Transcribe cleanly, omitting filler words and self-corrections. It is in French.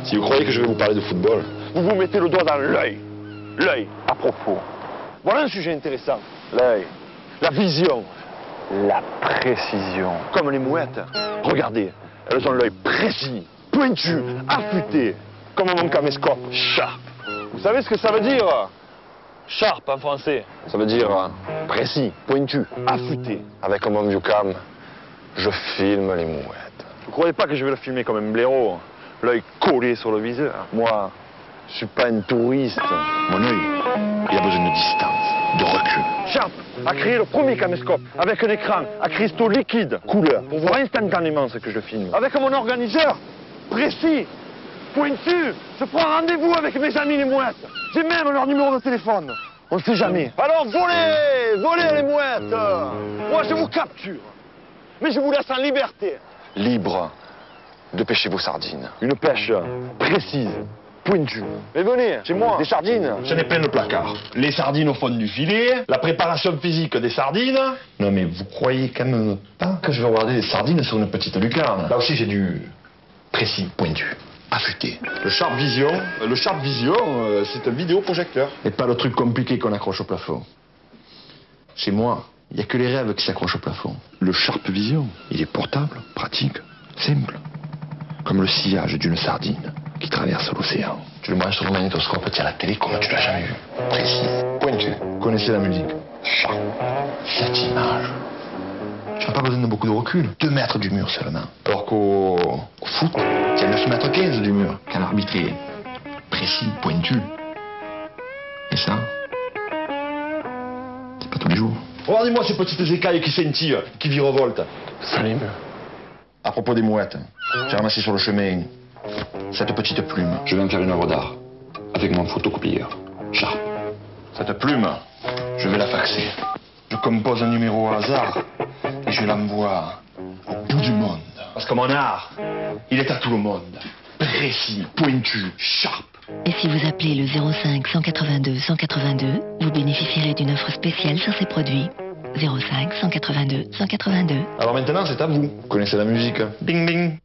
Si vous croyez que je vais vous parler de football, Vous vous mettez le doigt dans l'œil. L'œil, à propos. Voilà un sujet intéressant. L'œil. La vision. La précision. Comme les mouettes. Regardez, elles ont l'œil précis, pointu, affûté. Comme mon caméscope. Sharp. Vous savez ce que ça veut dire? Sharp en français. ça veut dire précis, pointu. Affûté. Avec mon vieux cam, je filme les mouettes. Vous croyez pas que je vais le filmer comme un blaireau? L'œil collé sur le viseur. Moi, je suis pas une touriste. Mon œil, il a besoin de distance, de recul. Sharp a créé le premier caméscope avec un écran à cristaux liquides, couleur, pour voir instantanément ce que je filme. Avec mon organiseur, précis, pointu, je prends rendez-vous avec mes amis les mouettes. J'ai même leur numéro de téléphone. On ne sait jamais. Alors volez, volez les mouettes. Moi je vous capture, mais je vous laisse en liberté. Libre de pêcher vos sardines. Une pêche précise, pointue. Mais venez, chez moi, des sardines. J'en ai plein de placards. Les sardines au fond du filet, la préparation physique des sardines. Non mais vous croyez quand même pas que je vais regarder des sardines sur une petite lucarne? Là aussi j'ai du précis, pointu, affûté. Le Sharp Vision, c'est un vidéoprojecteur. Et pas le truc compliqué qu'on accroche au plafond. Chez moi, il n'y a que les rêves qui s'accrochent au plafond. Le Sharp Vision, il est portable, pratique, simple. Comme le sillage d'une sardine qui traverse l'océan. Tu le branches sur le magnétoscope, tu as la télé comme tu l'as jamais vu. Précis, pointu. Vous connaissez la musique? Sharp. Cette image. Tu n'as pas besoin de beaucoup de recul. 2 mètres du mur seulement. Alors qu'au foot, tu as 9 mètres 15 du mur. Quand l'arbitre est précis, pointu. Et ça, c'est pas tous les jours. Regardez-moi ces petites écailles qui scintillent, qui virevoltent. Salut. À propos des mouettes, j'ai ramassé sur le chemin cette petite plume. Je vais me faire une œuvre d'art avec mon photocopieur. Sharp. Cette plume, je vais la faxer. Je compose un numéro au hasard et je l'envoie au bout du monde. Parce que mon art, il est à tout le monde. Précis, pointu, sharp. Et si vous appelez le 05 182 182, vous bénéficierez d'une offre spéciale sur ces produits. 05 182 182. Alors maintenant, c'est à vous. Vous connaissez la musique? Bing bing.